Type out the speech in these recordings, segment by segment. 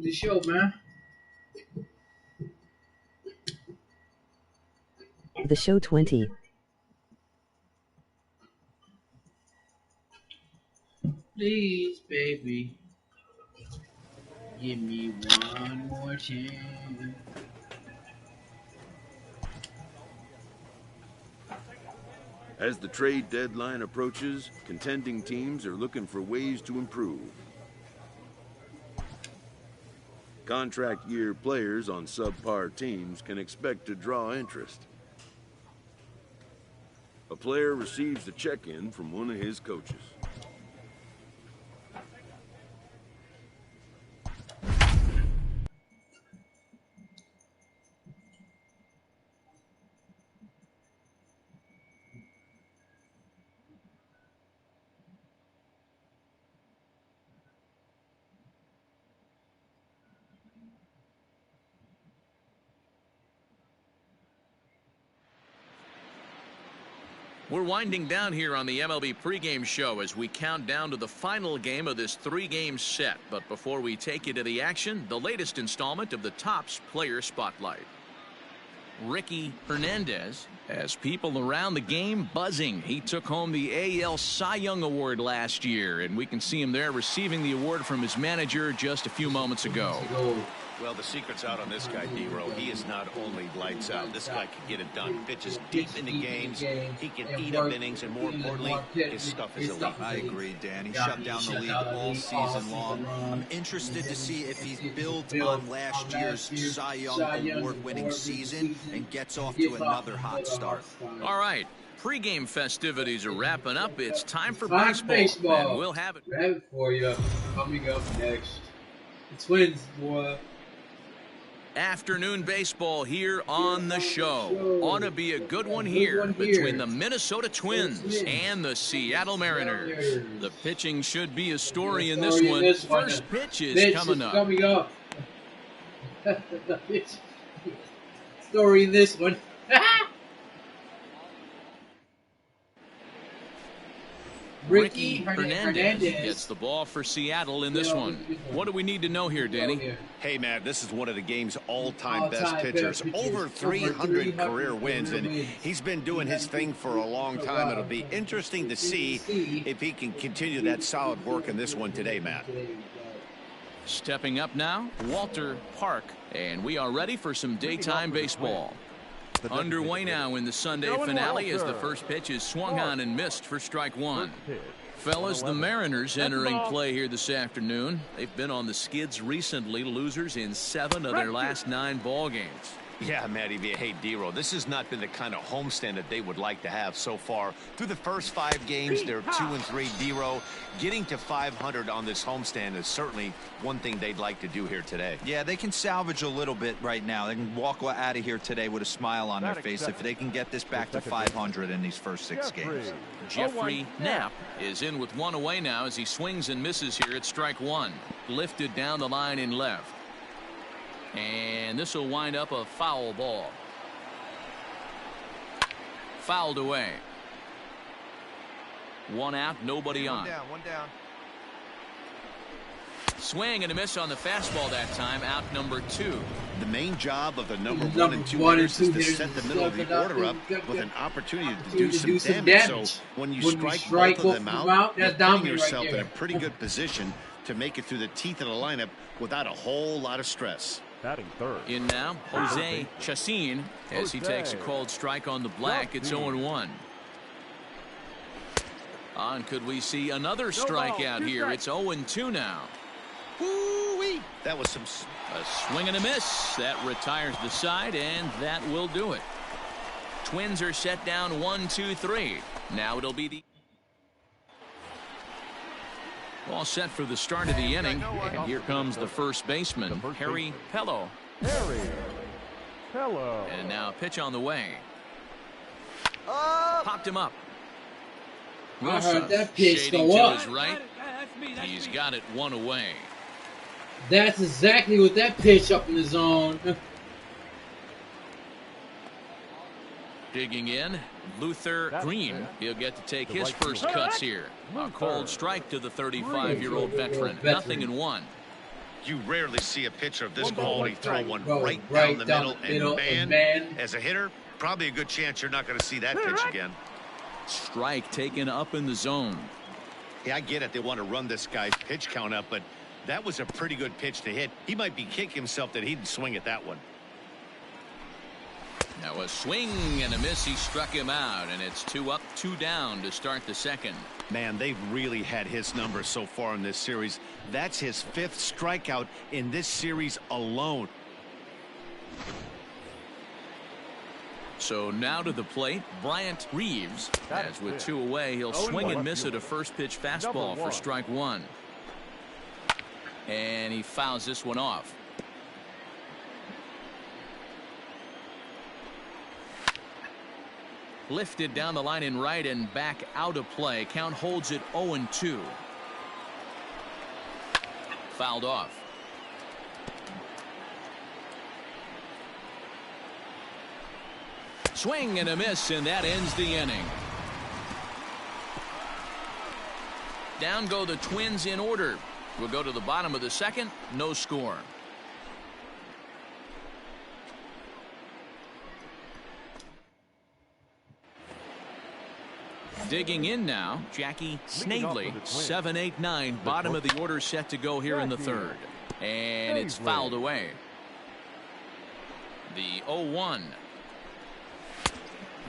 the show, man. The show 20. Please, baby, give me one more chance. As the trade deadline approaches, contending teams are looking for ways to improve. Contract year players on subpar teams can expect to draw interest. A player receives a check-in from one of his coaches. We're winding down here on the MLB pregame show as we count down to the final game of this three-game set. But before we take you to the action, the latest installment of the Topps Player Spotlight. Ricky Hernandez has people around the game buzzing. He took home the AL Cy Young Award last year, and we can see him there receiving the award from his manager just a few moments ago. Well, the secret's out on this guy, D-Row. He is not only lights out. This guy can get it done. Pitches deep into games. He can eat up innings, and more importantly, his stuff is elite. I agree, Dan. He shut down the league all season long. I'm interested to see if he's built on last year's Cy Young Award-winning season and gets off to another hot start. All right. Pre-game festivities are wrapping up. It's time for baseball. And we'll have it for you. Coming up next. The Twins, boy. Afternoon baseball here on the show. Ought to be a good one here between the Minnesota Twins and the Seattle Mariners. The pitching should be a story in this one. First pitch is coming up. Story in this one. Ricky Hernandez gets the ball for Seattle in this one. What do we need to know here, Danny? Hey, Matt, this is one of the game's all-time best pitchers. Over 300 career wins, and he's been doing his thing for a long time. It'll be interesting to see if he can continue that solid work in this one today, Matt. Stepping up now, Walter Park, and we are ready for some daytime baseball. Underway now in the Sunday finale as the first pitch is swung on and missed for strike one. Fellas, the Mariners entering play here this afternoon. They've been on the skids recently, losers in 7 of their last 9 ball games. Yeah, Matty, hey, D-Row, this has not been the kind of homestand that they would like to have so far. Through the first 5 games, they're 2-3. D-Row, getting to 500 on this homestand is certainly one thing they'd like to do here today. Yeah, they can salvage a little bit right now. They can walk out of here today with a smile on their face if they can get this back to 500 in these first 6 games. Jeffrey Knapp is in with 1 away now as he swings and misses here at strike 1. Lifted down the line in left. And this will wind up a foul ball. Fouled away. 1 out, nobody on. One down. Swing and a miss on the fastball that time, out number 2. The main job of the number 1 and 2 hitters is to set the middle of the order up with an opportunity to do some damage. So when you strike both of them out, you're putting yourself in a pretty good position to make it through the teeth of the lineup without a whole lot of stress. Batting third. In now, Jose Chacin as he takes a called strike on the black. It's 0-1. On could we see another strikeout here? It's 0-2 now. Woo-wee. That was a swing and a miss. That retires the side, and that will do it. Twins are set down 1-2-3. Now it'll be the all set for the start of the inning, and here comes the first baseman, Harry Pello. And now pitch on the way. Popped him up. I heard that pitch Shading go to up. his right. He's got it 1 away. That's exactly what that pitch up in the zone. Digging in, Luther Green. He'll get to take his first cuts here. A cold strike to the 35-year-old veteran. 0-1. You rarely see a pitcher of this quality throw one right down the middle, and man, as a hitter, probably a good chance you're not going to see that pitch again. Strike taken up in the zone. Yeah, I get it. They want to run this guy's pitch count up, but that was a pretty good pitch to hit. He might be kicking himself that he didn't swing at that one. Now a swing and a miss. He struck him out, and it's 2 up, 2 down to start the second. Man, they've really had his number so far in this series. That's his 5th strikeout in this series alone. So now to the plate, Bryant Reeves. As with 2 away, he'll swing and miss at a first pitch fastball for strike 1. And he fouls this one off. Lifted down the line in right and back out of play. Count holds it 0-2. Fouled off. Swing and a miss, and that ends the inning. Down go the Twins in order. We'll go to the bottom of the second. No score. Digging in now, Jackie Snavely, 7-8-9, bottom of the order set to go here in the third. And it's fouled away. The 0-1.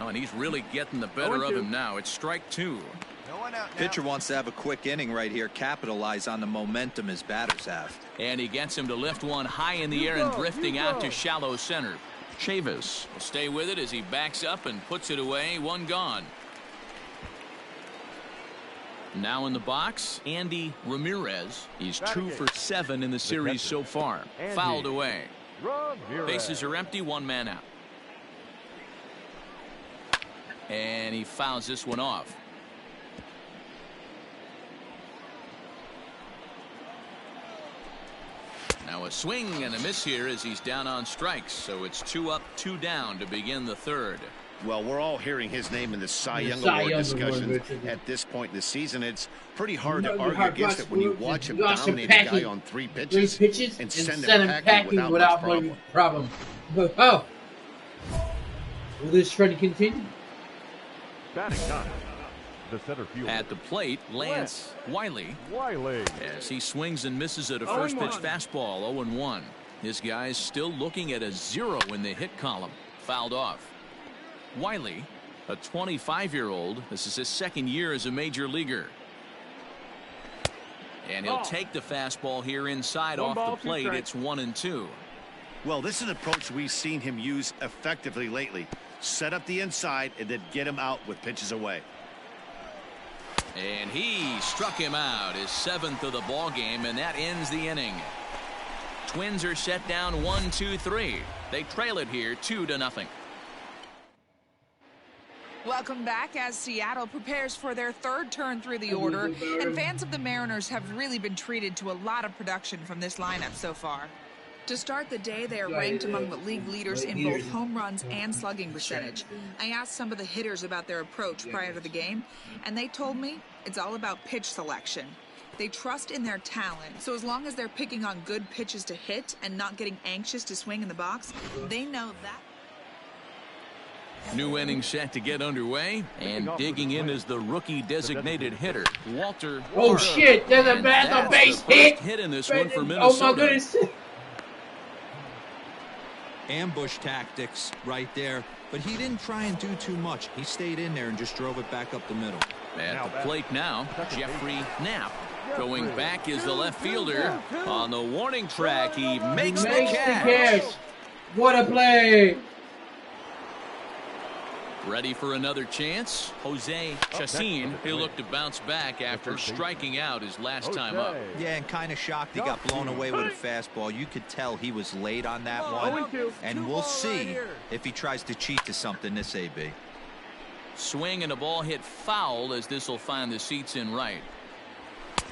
Oh, and he's really getting the better of him now. It's strike 2. Pitcher wants to have a quick inning right here, capitalize on the momentum his batters have. And he gets him to lift one high in the air and drifting out to shallow center. Chavis will stay with it as he backs up and puts it away. One gone. Now in the box, Andy Ramirez. He's 2 for 7 in the series so far. Fouled away. Bases are empty, 1 man out. And he fouls this one off. Now a swing and a miss here as he's down on strikes. So it's 2 up, 2 down to begin the third. Well, we're all hearing his name in the Cy Young Award discussions at this point in the season. It's pretty hard to argue against it when you watch him dominate a guy on 3 pitches and send him packing without much problem. Oh, will this trend continue? Batting time. The center fielder. At the plate, Lance Wiley. As he swings and misses at a first pitch fastball, 0-1. His guy's still looking at a 0 in the hit column. Fouled off. Wiley, a 25-year-old. This is his 2nd year as a major leaguer. And he'll take the fastball here inside off the plate. It's 1-2. Well, this is an approach we've seen him use effectively lately. Set up the inside and then get him out with pitches away. And he struck him out, his 7th of the ball game, and that ends the inning. Twins are set down 1-2-3. They trail it here 2-0. Welcome back as Seattle prepares for their 3rd turn through the order, and fans of the Mariners have really been treated to a lot of production from this lineup so far. To start the day, they are ranked among the league leaders in both home runs and slugging percentage. I asked some of the hitters about their approach prior to the game, and they told me it's all about pitch selection. They trust in their talent, so as long as they're picking on good pitches to hit and not getting anxious to swing in the box, they know that. New inning set to get underway, and digging in is the rookie designated hitter, Walter. Oh shit, there's a base hit. Hit in this one for Minnesota. Oh my goodness. Ambush tactics right there, but he didn't try and do too much. He stayed in there and just drove it back up the middle. At the plate now, Jeffrey Knapp. Going back is the left fielder. On the warning track, he makes the catch. What a play. Ready for another chance? Jose Chacin, he'll look to bounce back after striking out his last time up. Yeah, and kind of shocked he got blown away with a fastball. You could tell he was late on that one. And we'll see if he tries to cheat to something this AB. Swing and a ball hit foul as this will find the seats in right.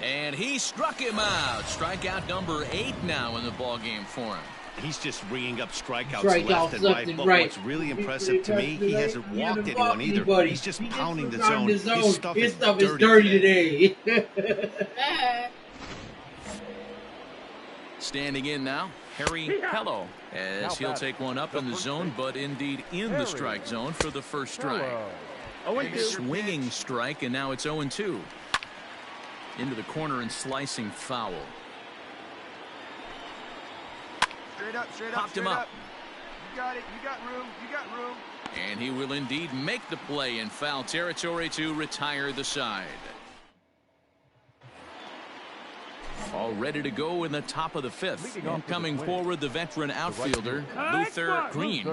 And he struck him out. Strikeout number 8 now in the ball game for him. He's just ringing up strikeouts left and right. But what's really impressive to me, he hasn't walked anyone either. He's just pounding the zone. His stuff is dirty today. Standing in now, Pello, as he'll take one up in the zone, but indeed in the strike zone for the first strike. Swinging strike, and now it's 0-2. Into the corner and slicing foul. Straight up, Popped him up. You got it. You got room. You got room. And he will indeed make the play in foul territory to retire the side. All ready to go in the top of the fifth. And coming forward, the veteran outfielder, Luther Green.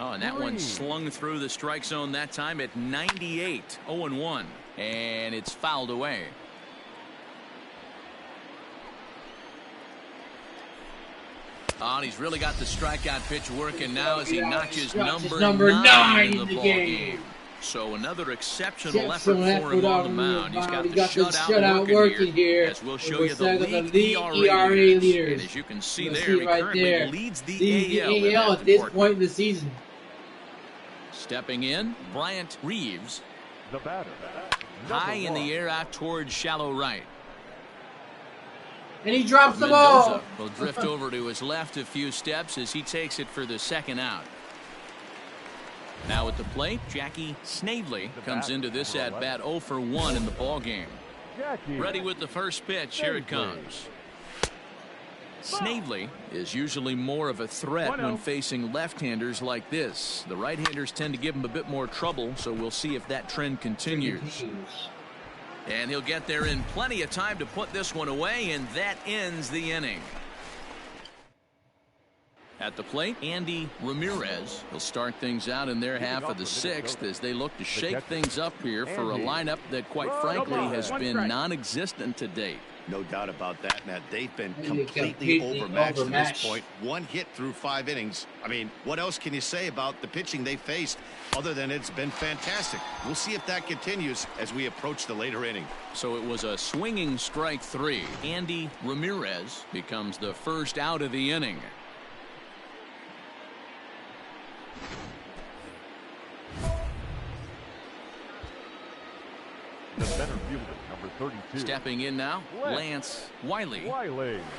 Oh, and that one slung through the strike zone that time at 98, 0-1. And it's fouled away. Oh, and he's really got the strikeout pitch working now as he notches number 9 in the ball game. So another exceptional effort for him on the mound. He's got the shutout working here, as we'll show you the league ERA leaders. And as you can see there, he currently leads the AL at this point in the season. Stepping in, Bryant Reeves. The batter. High in the air out towards shallow right. And he drops the ball. Will drift over to his left a few steps as he takes it for the second out. Now at the plate, Jackie Snavely comes into this at bat 0 for 1 in the ball game. Ready with the first pitch. Here it comes. Snavely is usually more of a threat when facing left-handers like this. The right-handers tend to give him a bit more trouble, so we'll see if that trend continues. And he'll get there in plenty of time to put this one away, and that ends the inning. At the plate, Andy Ramirez will start things out in their half of the sixth as they look to shake things up here for a lineup that, quite frankly, has been non-existent to date. No doubt about that, Matt. They've been completely overmatched to this point. One hit through 5 innings. I mean, what else can you say about the pitching they faced other than it's been fantastic? We'll see if that continues as we approach the later inning. So it was a swinging strike 3. Andy Ramirez becomes the first out of the inning. The center fielder, number 32. Stepping in now, Lance Wiley.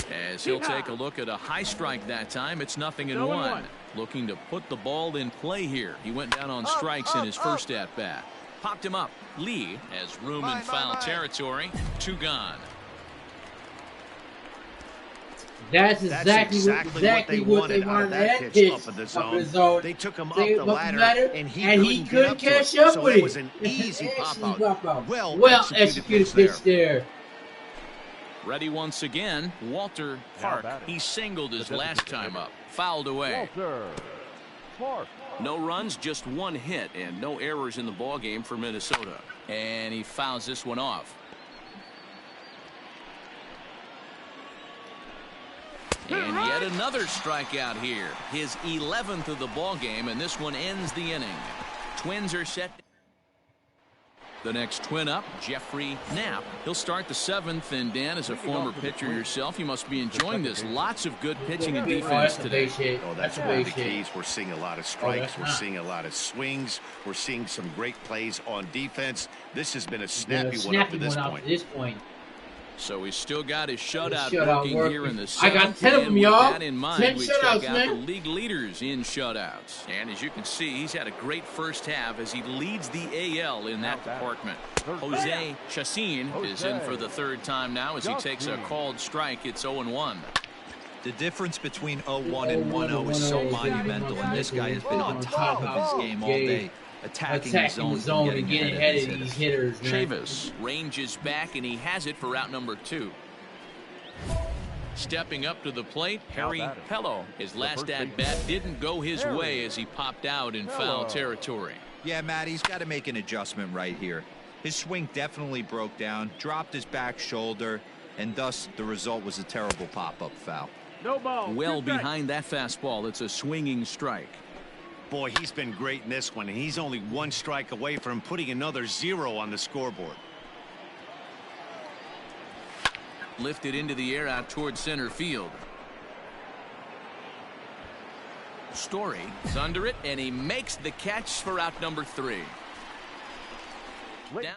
As he'll take a look at a high strike that time. It's 0-1. Looking to put the ball in play here. He went down on strikes in his first at-bat. Popped him up. Lee has room in foul territory. 2 gone. That's exactly what they wanted that pitch up in the zone. They took him up the ladder, and he couldn't catch up with it. So it was an easy pop-out. Well executed pitch there. Ready once again, Walter Park. He singled his last time up. Fouled away. No runs, just 1 hit, and no errors in the ballgame for Minnesota. And he fouls this one off. And yet another strikeout here. His 11th of the ball game, and this one ends the inning. Twins are set. The next twin up, Jeffrey Knapp. He'll start the 7th, and Dan, as a former pitcher yourself, you must be enjoying this. Lots of good pitching and defense today. Oh, that's one of the keys. We're seeing a lot of strikes. We're seeing a lot of swings. We're seeing some great plays on defense. This has been a snappy one up to this point. So he's still got his shutout working here in the 7th. I got 10 of them, y'all. With that in mind, we check out the league leaders in shutouts. And as you can see, he's had a great first half as he leads the AL in that department. Jose Chacin is in for the 3rd time now as he takes a called strike. It's 0-1. The difference between 0-1 and 1-0 is so monumental, and this guy has been on top of his game all day. Attacking the zone and getting ahead of these hitters. Chavis ranges back, and he has it for out number 2. Stepping up to the plate, Pello. His last at-bat didn't go his way as he popped out in foul territory. Yeah, Matt, he's got to make an adjustment right here. His swing definitely broke down, dropped his back shoulder, and thus the result was a terrible pop-up foul. Well behind that fastball, it's a swinging strike. Boy, he's been great in this one, and he's only 1 strike away from putting another 0 on the scoreboard. Lifted into the air out towards center field. Story is under it, and he makes the catch for out number 3. Down.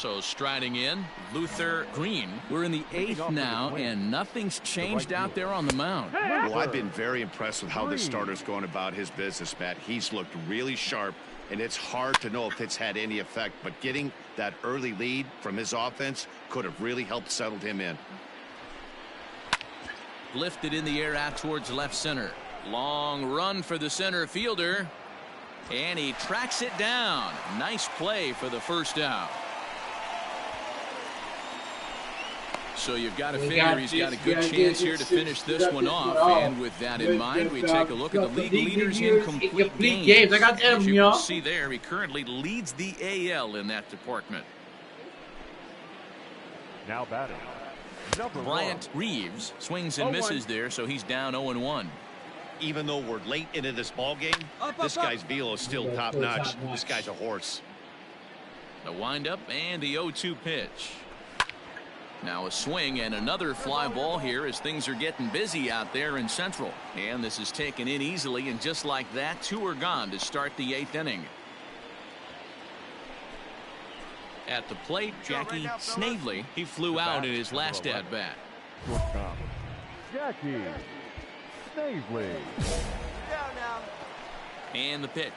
So striding in, Luther Green. We're in the 8th now, and nothing's changed out there on the mound. Well, I've been very impressed with how this starter's going about his business, Matt. He's looked really sharp, and it's hard to know if it's had any effect, but getting that early lead from his offense could have really helped settle him in. Lifted in the air out towards left center. Long run for the center fielder, and he tracks it down. Nice play for the first out. So you've got to figure he's got a good chance here to finish this one off. And with that in mind, we take a look at the league leaders in complete games. I got them, As you can see there, he currently leads the AL in that department. Now batting. Bryant Reeves swings and misses there, so he's down 0-1. Even though we're late into this ball game, this guy's velo is still top-notch. This guy's a horse. The windup and the 0-2 pitch. Now a swing and another fly ball here as things are getting busy out there in Central. And this is taken in easily, and just like that, 2 are gone to start the 8th inning. At the plate, Jackie Snavely. He flew out in his last at-bat. Jackie Snavely. And the pitch.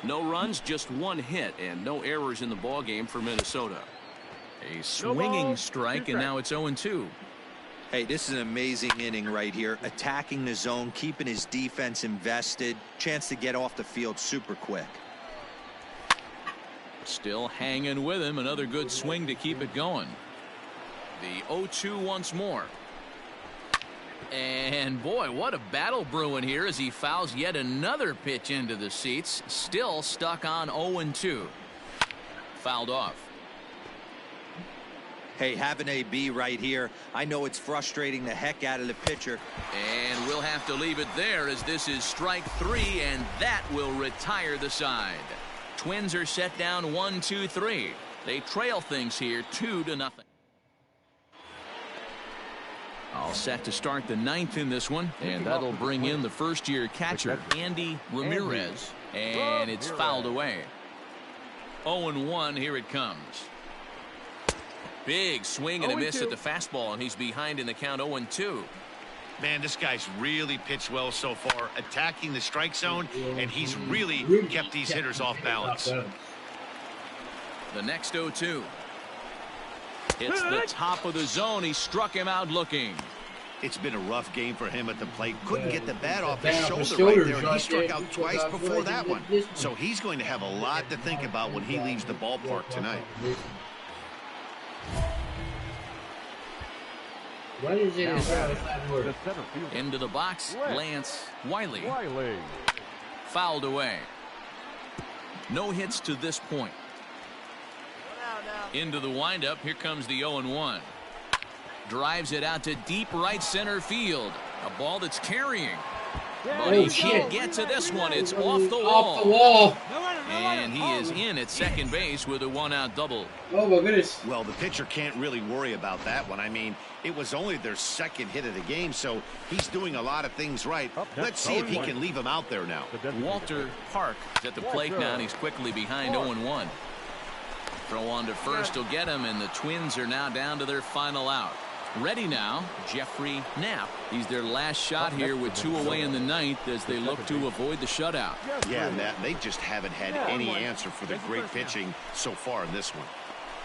No runs, just 1 hit, and no errors in the ballgame for Minnesota. A swinging strike, and now it's 0-2. Hey, this is an amazing inning right here. Attacking the zone, keeping his defense invested. Chance to get off the field super quick. Still hanging with him. Another good swing to keep it going. The 0-2 once more. And boy, what a battle brewing here as he fouls yet another pitch into the seats. Still stuck on 0-2. Fouled off. Hey, have an AB right here. I know it's frustrating the heck out of the pitcher. And we'll have to leave it there as this is strike 3, and that will retire the side. Twins are set down 1-2-3. They trail things here 2-0. All set to start the 9th in this one, and that'll bring in the first-year catcher, Andy Ramirez, and it's fouled away. 0-1, here it comes. Big swing and a miss at the fastball, and he's behind in the count 0-2. Man, this guy's really pitched well so far, attacking the strike zone, and he's really kept these hitters off balance. The next 0-2. It's the top of the zone. He struck him out looking. It's been a rough game for him at the plate. Couldn't get the bat off his shoulder right there, and he struck out twice before that one. So he's going to have a lot to think about when he leaves the ballpark tonight. What is it? Into the box, Lance Wiley. Fouled away. No hits to this point. Into the windup. Here comes the 0-1. Drives it out to deep right center field. A ball that's carrying. But he can't get to this one. It's off the wall. And he is in at second base with a 1-out double. Oh, my goodness. Well, the pitcher can't really worry about that one. I mean, it was only their second hit of the game, so he's doing a lot of things right. Let's see if he can leave him out there now. Walter Park is at the plate now, and he's quickly behind 0-1. Throw on to first will get him, and the Twins are now down to their final out. Ready now, Jeffrey Knapp. He's their last shot here with 2 away in the 9th as they look to avoid the shutout. Yeah, Matt, they just haven't had any answer for the great pitching so far in this one.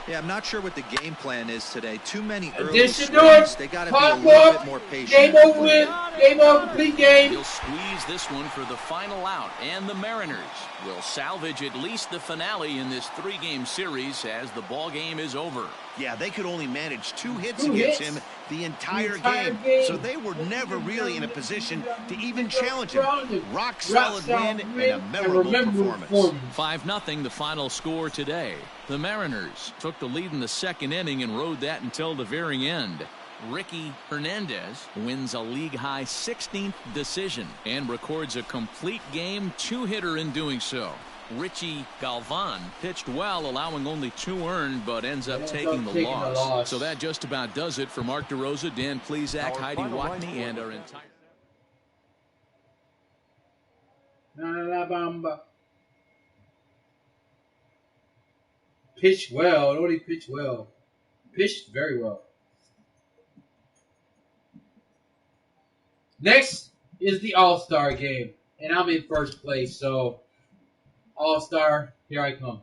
Yeah, I'm not sure what the game plan is today. Too many early swings. They got to be a little bit more patient. Game over with. Game over. Complete game. He'll squeeze this one for the final out, and the Mariners will salvage at least the finale in this 3-game series as the ball game is over. Yeah, they could only manage 2 hits against him the entire game, so they were never really in a position to even challenge him. Rock solid win and a memorable performance. 5-0 the final score today. The Mariners took the lead in the 2nd inning and rode that until the very end. Ricky Hernandez wins a league-high 16th decision and records a complete game 2-hitter in doing so. Richie Galvan pitched well, allowing only 2 earned, but ends up taking the loss. So that just about does it for Mark DeRosa, Dan Plesac, Heidi Watney, and our entire La Bamba. Pitched well. Nobody pitched well. Pitched very well. Next is the All-Star game. And I'm in first place, so All-Star, here I come.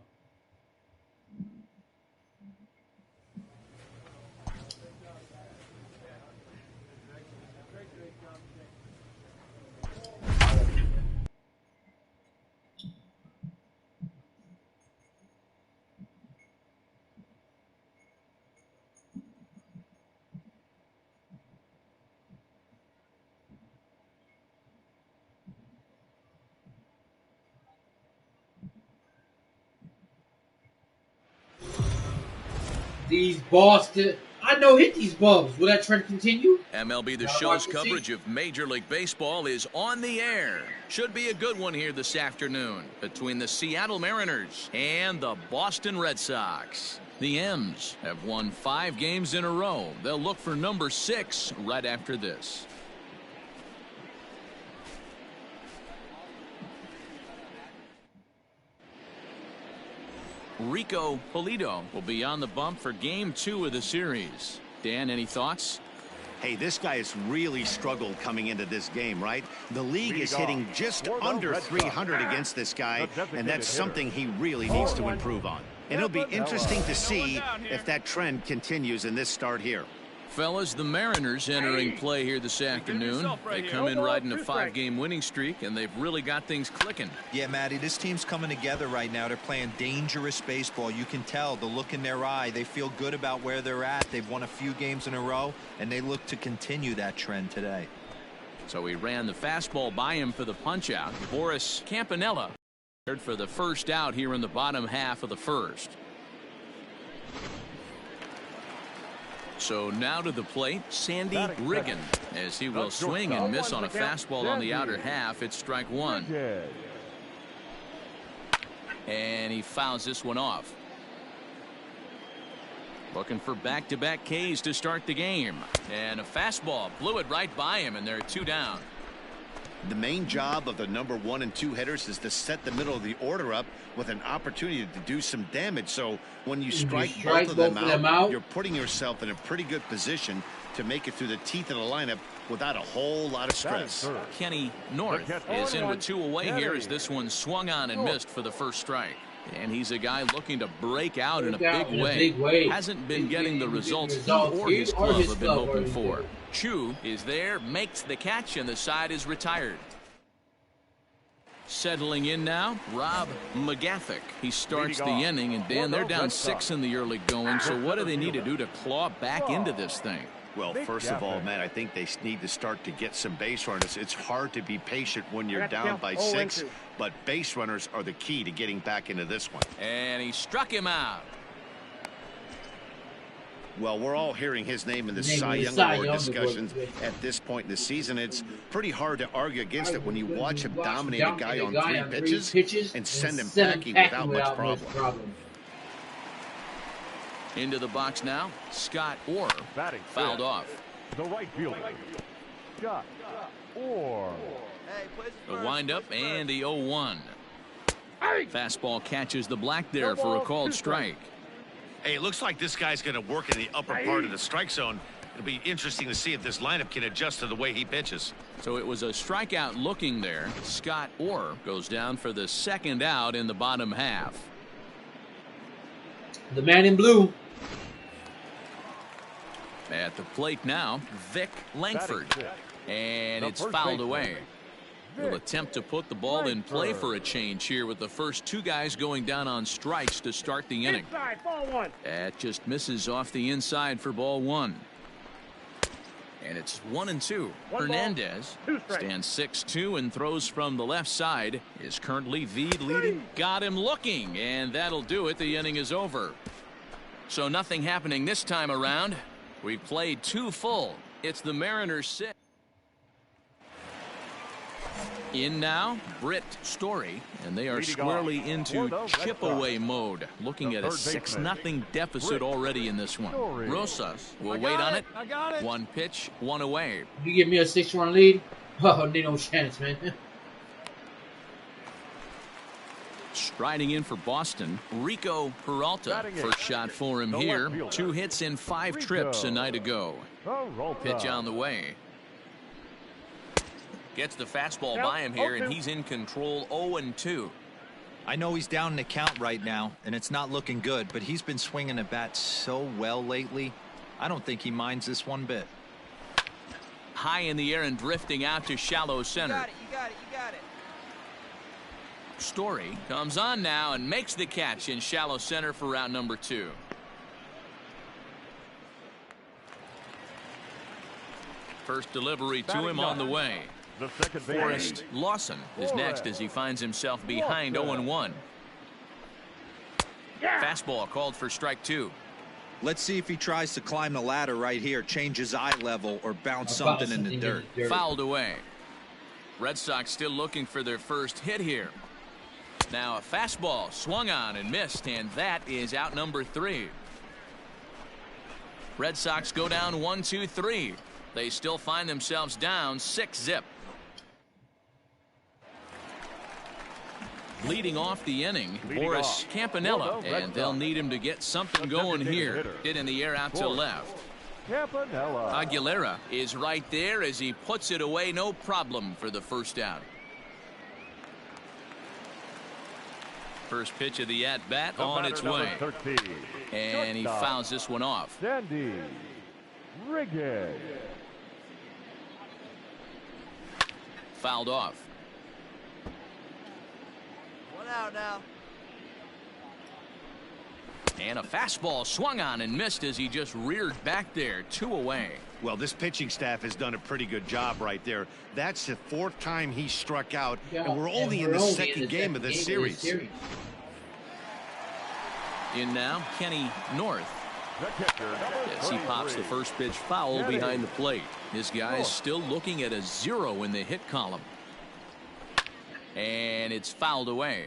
These Boston, I know hit these bubs. Will that trend continue? MLB The Show's coverage of Major League Baseball is on the air. Should be a good one here this afternoon between the Seattle Mariners and the Boston Red Sox. The M's have won 5 games in a row. They'll look for number 6 right after this. Rico Pulido will be on the bump for game 2 of the series. Dan, any thoughts? Hey, this guy has really struggled coming into this game, right? The league is hitting just under 300 against this guy, and that's something he really needs to improve on. And it'll be interesting to see if that trend continues in this start here. Fellas, the Mariners entering play here this afternoon. They come in riding a 5-game winning streak, and they've really got things clicking. Yeah, Matty, this team's coming together right now. They're playing dangerous baseball. You can tell the look in their eye. They feel good about where they're at. They've won a few games in a row, and they look to continue that trend today. So he ran the fastball by him for the punch-out. Boris Campanella for the first out here in the bottom half of the first. So now to the plate, Sandy Riggin, as he will swing and miss on a fastball on the outer half. It's strike 1. And he fouls this one off. Looking for back-to-back Ks to start the game. And a fastball blew it right by him, and they're 2 down. The main job of the number 1 and 2 hitters is to set the middle of the order up with an opportunity to do some damage. So when you strike both of them out, you're putting yourself in a pretty good position to make it through the teeth of the lineup without a whole lot of stress. Kenny North is in with 2 away here as this one swung on and missed for the first strike. And he's a guy looking to break out in a big way. Hasn't been getting the results he or his club have been hoping for. Chu is there, makes the catch, and the side is retired. Settling in now, Rob McGathick. He starts the inning, and Dan, they're down 6 in the early going, so what do they need to do to claw back into this thing? Well, first of all, Matt, I think they need to start to get some base runners. It's hard to be patient when you're down by 6, but base runners are the key to getting back into this one. And he struck him out. Well, we're all hearing his name in the Cy Young Award discussions at this point in the season. It's pretty hard to argue against it when you watch him dominate a guy on 3 pitches and send him packing without much problem. Into the box now, Scott Orr fouled off. The right fielder, Scott Orr. The windup and the 0-1. Fastball catches the black there for a called strike. Hey, it looks like this guy's going to work in the upper part of the strike zone. It'll be interesting to see if this lineup can adjust to the way he pitches. So it was a strikeout looking there. Scott Orr goes down for the second out in the bottom half. The man in blue. At the plate now, Vic Langford. And it's fouled away. Will attempt to put the ball in play for a change here with the first 2 guys going down on strikes to start the inning. That just misses off the inside for ball 1. And it's 1-2. Hernandez stands 6'2" and throws from the left side. Is currently the leading. Got him looking, and that'll do it. The inning is over. So nothing happening this time around. We've played 2 full. It's the Mariners 6. In now, Britt Story, and they are squarely into chip-away mode, looking at a 6-0 deficit already in this one. Rosas will wait on it. 1 pitch, 1 away. You give me a 6-run lead? Oh, ain't no chance, man. Striding in for Boston, Rico Peralta. First shot for him here. 2 hits in 5 trips a night ago. Pitch on the way. Gets the fastball by him here, and he's in control 0-2. I know he's down in the count right now, and it's not looking good, but he's been swinging the bat so well lately. I don't think he minds this one bit. High in the air and drifting out to shallow center. You got it. Story comes on now and makes the catch in shallow center for out number 2. First delivery to him on the way. Forrest Lawson is next as he finds himself behind 0-1. Fastball called for strike 2. Let's see if he tries to climb the ladder right here, change his eye level, or bounce something in the dirt. Fouled away. Red Sox still looking for their first hit here. Now a fastball swung on and missed, and that is out number 3. Red Sox go down 1-2-3. They still find themselves down 6-zip. Leading off the inning, Boris Campanella, and they'll need him to get something going here. Hit in the air out to left. Aguilera is right there as he puts it away, no problem for the first out. First pitch of the at-bat on its way. And he fouls this one off. Fouled off. Out now. And a fastball swung on and missed as he just reared back there. 2 away. Well, this pitching staff has done a pretty good job right there. That's the 4th time he struck out, and we're only in the second game of this series. In now, Kenny North. As he pops the first pitch foul behind the plate. This guy's still looking at a 0 in the hit column. And it's fouled away.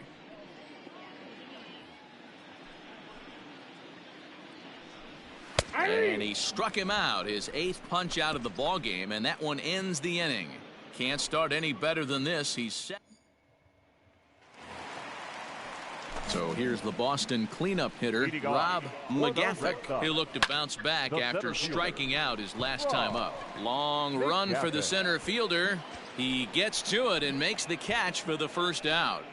And he struck him out, his 8th punch out of the ball game, and that one ends the inning. Can't start any better than this. He's set. So here's the Boston cleanup hitter, Rob McGathick. He looked to bounce back after striking out his last time up. Long run for the center fielder. He gets to it and makes the catch for the first out.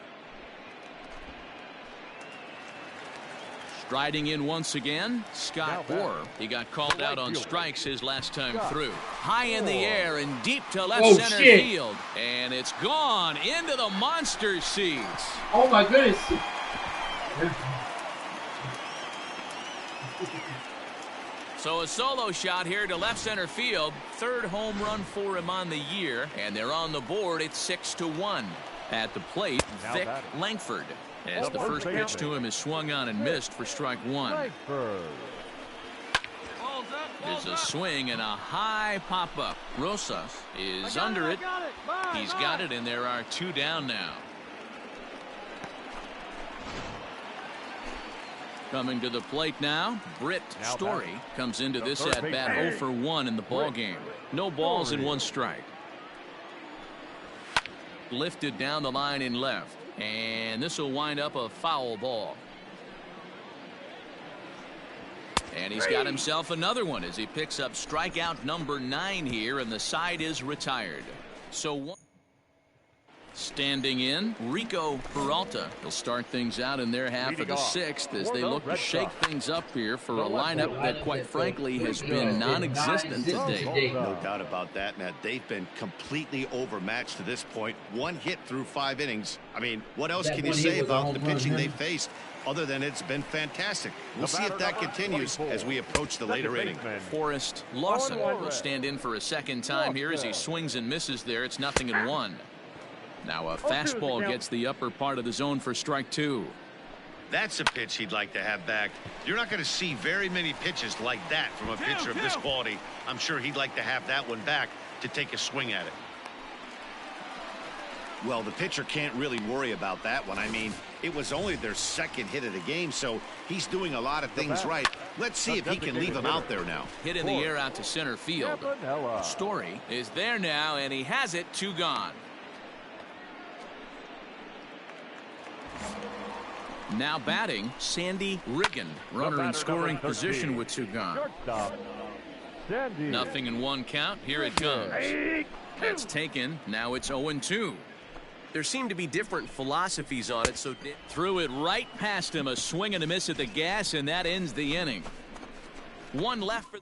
Striding in once again, Scott Orr. He got called out on strikes his last time through. High in the air and deep to left center field. And it's gone into the monster seats. Oh my goodness. So a solo shot here to left center field. 3rd home run for him on the year. And they're on the board at 6-1. At the plate, Vic Langford. As the first pitch to him is swung on and missed for strike 1. There's a swing and a high pop-up. Rosas is under it. He's got it, and there are 2 down now. Coming to the plate now, Britt Story comes into this at-bat 0 for 1 in the ball game. No balls and 1 strike. Lifted down the line in left. And this will wind up a foul ball. And he's got himself another one as he picks up strikeout number 9 here, and the side is retired. So standing in, Rico Peralta. He'll start things out in their half of the 6th as they look to shake things up here for a lineup that, quite frankly, has been non-existent today. No doubt about that, Matt. They've been completely overmatched to this point. 1 hit through 5 innings. I mean, what else can you say about the pitching they faced other than it's been fantastic? We'll see if that continues as we approach the later inning. Forrest Lawson will stand in for a second time here as he swings and misses there. It's 0-1. Now a fastball gets the upper part of the zone for strike 2. That's a pitch he'd like to have back. You're not going to see very many pitches like that from a pitcher of this quality. I'm sure he'd like to have that one back to take a swing at it. Well, the pitcher can't really worry about that one. I mean, it was only their 2nd hit of the game, so he's doing a lot of things right. Let's see if he can leave him out there now. Hit in the air out to center field. Story is there now, and he has it. 2 gone. Now batting, Sandy Riggin. Runner in scoring position with 2 gone. Nothing in 1 count. Here it comes. That's taken. Now it's 0-2. There seem to be different philosophies on it, so threw it right past him. A swing and a miss at the gas, and that ends the inning. 1 left for.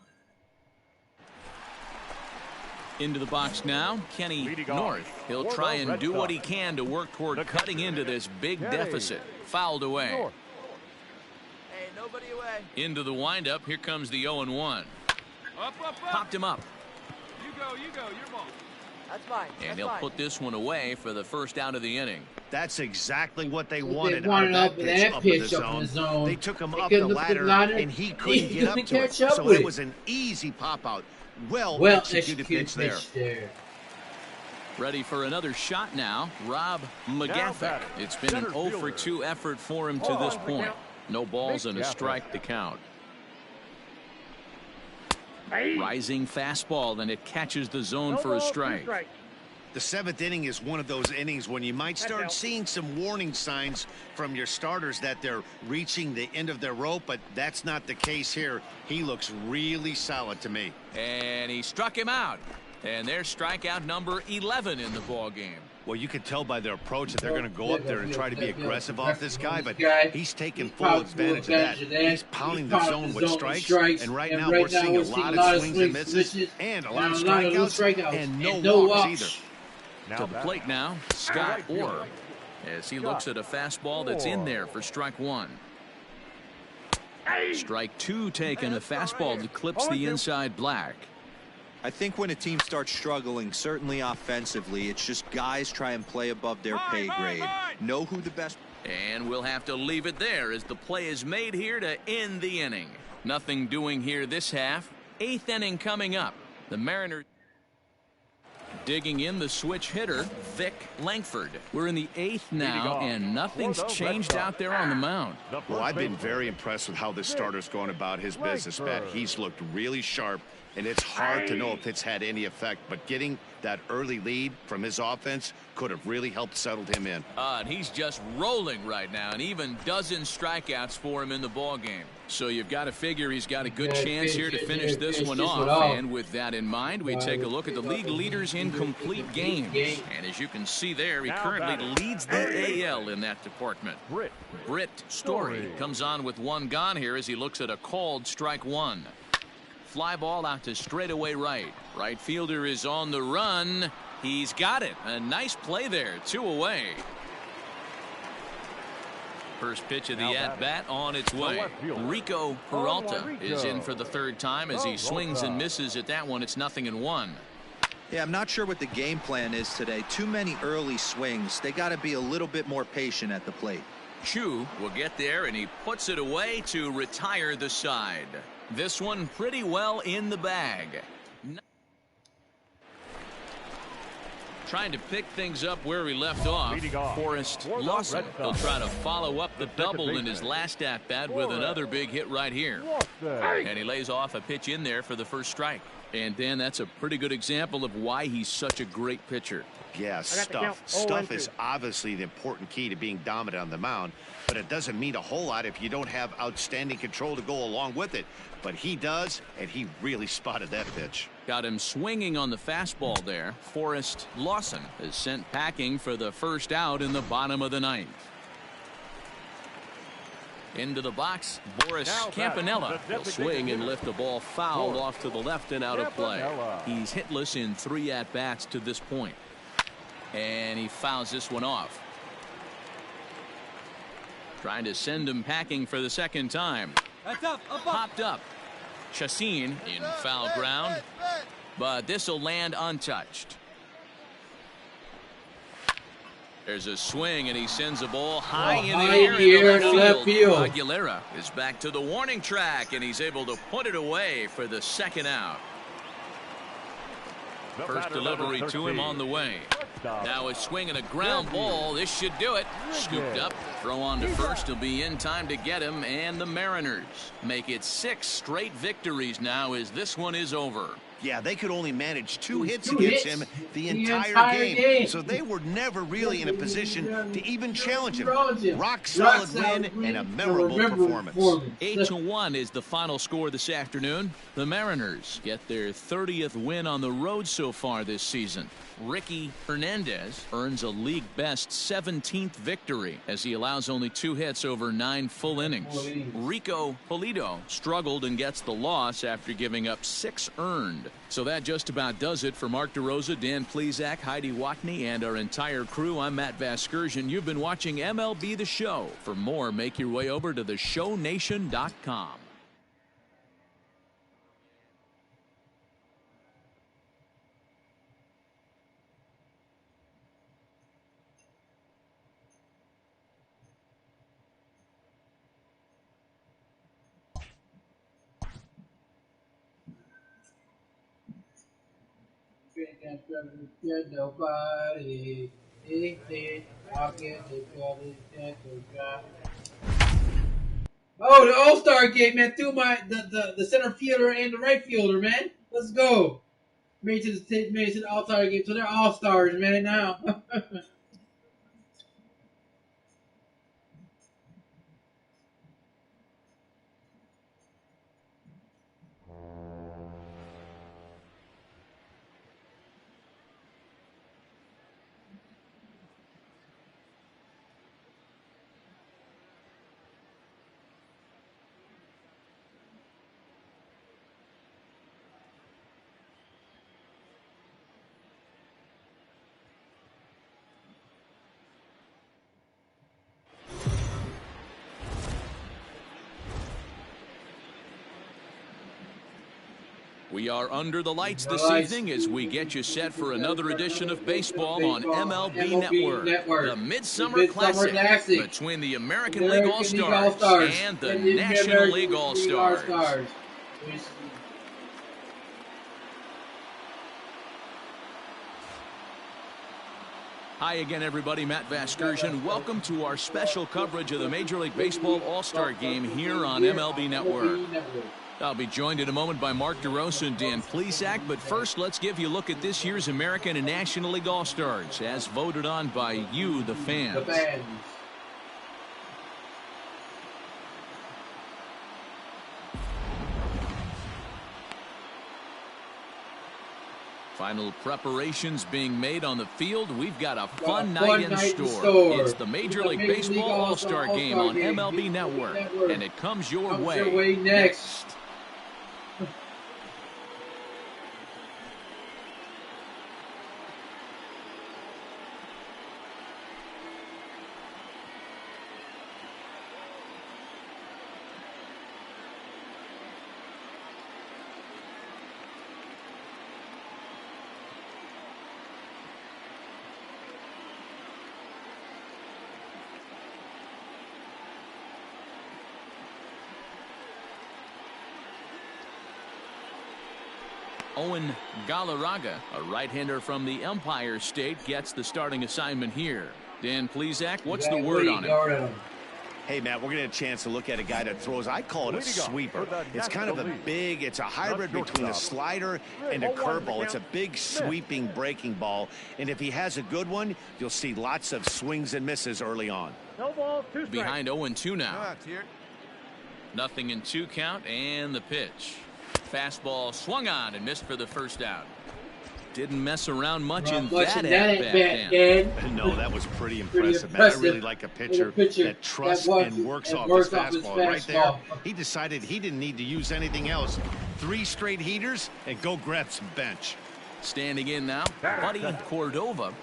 Into the box now, Kenny North. He'll try and do what he can to work toward cutting into this big deficit. Fouled away. Hey, nobody away. Into the windup. Here comes the 0-1. Popped him up. You go, your ball. That's fine. And he'll put this one away for the first out of the inning. That's exactly what they wanted out of that pitch up in the zone. They took him up the ladder, and he couldn't get up to it. So it was an easy pop-out. Well executed pitch there. Ready for another shot now, Rob McGaffey. It's been an 0-for-2 effort for him to this point. No balls and a strike to count. Rising fastball, and it catches the zone for a strike. The 7th inning is one of those innings when you might start seeing some warning signs from your starters that they're reaching the end of their rope, but that's not the case here. He looks really solid to me. And he struck him out. And there's strikeout number 11 in the ball game. Well, you can tell by their approach that they're going to go up there and try to be aggressive off this guy, but he's taking full advantage of that. He's pounding the zone with strikes, and right now we're seeing a lot of swings and misses and a lot of strikeouts and no walks either. To the plate now, Scott Orr, as he looks at a fastball that's in there for strike 1. Strike 2 taken, a fastball that clips the inside black. I think when a team starts struggling, certainly offensively, it's just guys try and play above their pay grade. Know who the best. And we'll have to leave it there as the play is made here to end the inning. Nothing doing here this half. 8th inning coming up. The Mariners digging in the switch hitter, Vic Langford. We're in the 8th now, and nothing's changed out there on the mound. Well, I've been very impressed with how this starter's going about his business, Matt. He's looked really sharp, and it's hard to know if it's had any effect, but getting that early lead from his offense could have really helped settle him in. And he's just rolling right now, and even dozen strikeouts for him in the ball game. So you've got to figure he's got a good chance here to finish this one off. And with that in mind, we take a look at the league leaders in complete games. And as you can see there, he currently leads the AL in that department. Britt Story comes on with 1 gone here as he looks at a called strike 1. Fly ball out to straightaway right. Right fielder is on the run. He's got it. A nice play there. 2 away. First pitch of the at-bat on its way. Rico Peralta is in for the 3rd time as he swings and misses at that one. It's 0-1. Yeah, I'm not sure what the game plan is today. Too many early swings. They got to be a little bit more patient at the plate. Chu will get there, and he puts it away to retire the side. This one pretty well in the bag. Trying to pick things up where we left off. Forrest Lawson. He'll try to follow up the double in his last at-bat with another big hit right here. And he lays off a pitch in there for the first strike. And Dan, that's a pretty good example of why he's such a great pitcher. Yeah, stuff. Stuff is obviously the important key to being dominant on the mound, but it doesn't mean a whole lot if you don't have outstanding control to go along with it. But he does, and he really spotted that pitch. Got him swinging on the fastball there. Forrest Lawson is sent packing for the first out in the bottom of the 9th. Into the box, Boris Campanella. He'll swing and lift the ball foul off to the left and out of play. He's hitless in 3 at-bats to this point. And he fouls this one off. Trying to send him packing for the 2nd time. Popped up. Chassin in foul ground, but this will land untouched. There's a swing, and he sends a ball high in the air in left field. Aguilera is back to the warning track, and he's able to put it away for the 2nd out. First delivery to him on the way. Now a swing and a ground ball. This should do it. Scooped up Throw on to first will be in time to get him, and the Mariners make it 6 straight victories now as this one is over. Yeah, they could only manage 2 hits against him the entire game. So they were never really in a position to even challenge him. Rock solid win and a memorable performance. 8-1 is the final score this afternoon. The Mariners get their 30th win on the road so far this season. Ricky Hernandez earns a league-best 17th victory as he allows only 2 hits over 9 full innings. Rico Polito struggled and gets the loss after giving up 6 earned. So that just about does it for Mark DeRosa, Dan Plesac, Heidi Watney, and our entire crew. I'm Matt Vasgersian. You've been watching MLB The Show. For more, make your way over to theshownation.com. Nobody. Oh, the All-Star game, man. Threw the center fielder and the right fielder, man. Let's go. Made it to the All-Star game, so they're All-Stars, man, now. We are under the lights this evening as we get you set for another edition of baseball on MLB Network. The Midsummer Classic between the American League All-Stars and the National League All-Stars. Hi again, everybody. Matt Vasgersian. Welcome to our special coverage of the Major League Baseball All-Star Game here on MLB Network. I'll be joined in a moment by Mark DeRosa and Dan Plesac, but first let's give you a look at this year's American and National League All-Stars as voted on by you, the fans. Final preparations being made on the field. We've got a fun night in store. It's the Major League Baseball All-Star Game on MLB Network, and it comes your way next. Owen Galarraga, a right-hander from the Empire State, gets the starting assignment here. Dan Plesac, what's the word on him? Hey, Matt, we're going to get a chance to look at a guy that throws, I call it a sweeper. It's kind of it's a hybrid between a slider and a curveball. It's a big sweeping breaking ball. And if he has a good one, you'll see lots of swings and misses early on. Behind 0-2 now. Nothing in 2 count, and the pitch. Fastball swung on and missed for the first out. Didn't mess around much in that at-bat. No, that was pretty impressive, man. I really like a pitcher that trusts and works off his fastball. Right there, he decided he didn't need to use anything else. 3 straight heaters and go grab some bench. Standing in now, Buddy Cordova,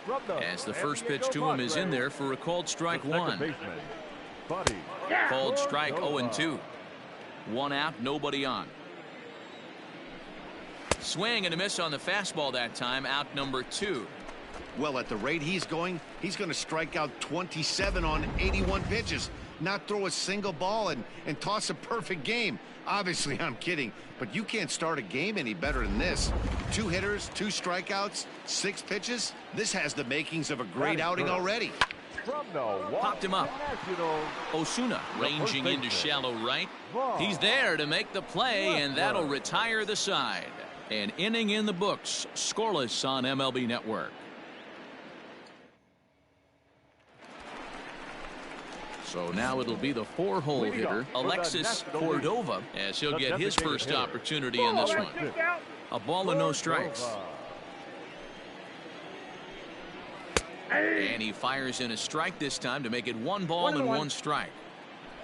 as the first pitch to him is in there for a called strike 1. Called strike 0-2. 1 out, nobody on. Swing and a miss on the fastball that time, out number 2. Well, at the rate he's going to strike out 27 on 81 pitches, not throw a single ball and toss a perfect game. Obviously, I'm kidding, but you can't start a game any better than this. 2 hitters, 2 strikeouts, 6 pitches. This has the makings of a great outing already. Popped him up. Osuna ranging into shallow right. He's there to make the play, and that'll retire the side. An inning in the books, scoreless on MLB Network. So now it'll be the 4-hole hitter, Alexis Cordova, as he'll get his first opportunity in this one. A ball and no strikes. And he fires in a strike this time to make it 1 ball and 1 strike.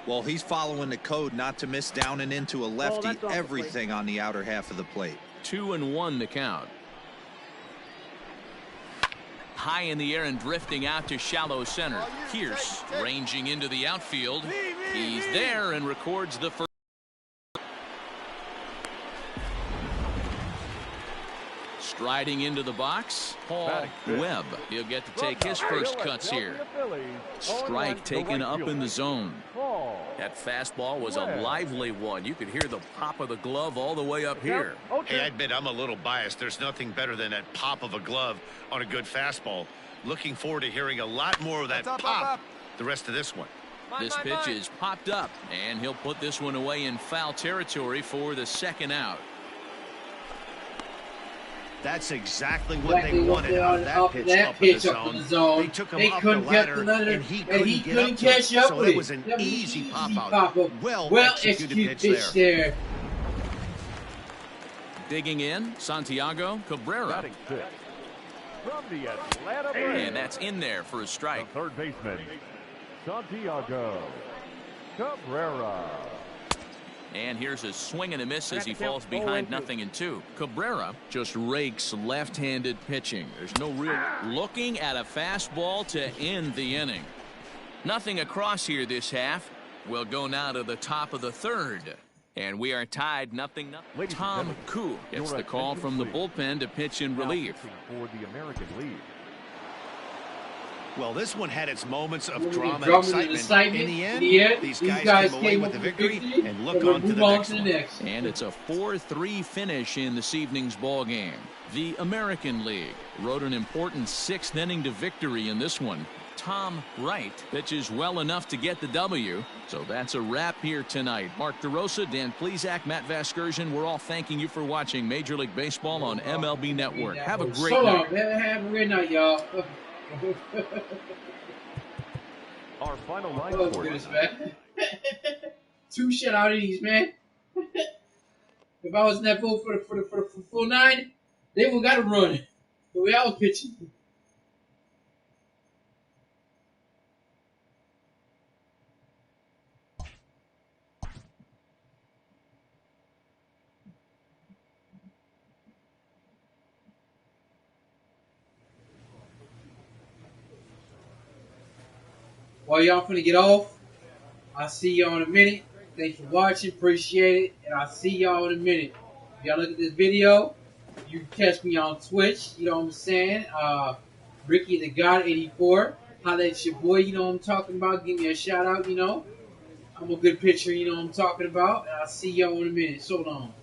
Well, he's following the code not to miss down and into a lefty, everything on the outer half of the plate. 2-1 to count. High in the air and drifting out to shallow center. Pierce ranging into the outfield. He's there and records the first. Striding into the box, Paul Webb. He'll get to take his first cuts here. Strike taken up in the zone. That fastball was a lively one. You could hear the pop of the glove all the way up here. Hey, I admit I'm a little biased. There's nothing better than that pop of a glove on a good fastball. Looking forward to hearing a lot more of that pop the rest of this one. This pitch is popped up, and he'll put this one away in foul territory for the second out. That's exactly what they wanted out of that pitch up in the zone. They took him up the ladder, and he couldn't catch up with it. So it was an easy pop-out. Well executed pitch there. Digging in, Santiago Cabrera. And that's in there for a strike. The third baseman, Santiago Cabrera. And here's a swing and a miss as he falls behind 0-2. Cabrera just rakes left-handed pitching. There's no real looking at a fastball to end the inning. Nothing across here this half. We'll go now to the top of the third. And we are tied 0-0. Tom Koo gets the call from the bullpen to pitch in relief. For the American League. Well, this one had its moments of drama and excitement. In the end, these guys came away with the victory and look on to the next one. And it's a 4-3 finish in this evening's ball game. The American League rode an important 6th inning to victory in this one. Tom Wright pitches well enough to get the W. So that's a wrap here tonight. Mark DeRosa, Dan Plesac, Matt Vasgersian, we're all thanking you for watching Major League Baseball on MLB Network. Have a great night. Have a great night, y'all. Our final line oh, goodness, man. 2 shutout innings, man. If I was in that vote for the full 9, they would got to run the way I was pitching. While y'all finna get off, I'll see y'all in a minute. Thanks for watching. Appreciate it. And I'll see y'all in a minute. If y'all look at this video, you can catch me on Twitch. You know what I'm saying? Ricky the God 84. Holla at your boy. You know what I'm talking about. Give me a shout out, you know. I'm a good pitcher. You know what I'm talking about. And I'll see y'all in a minute. So long.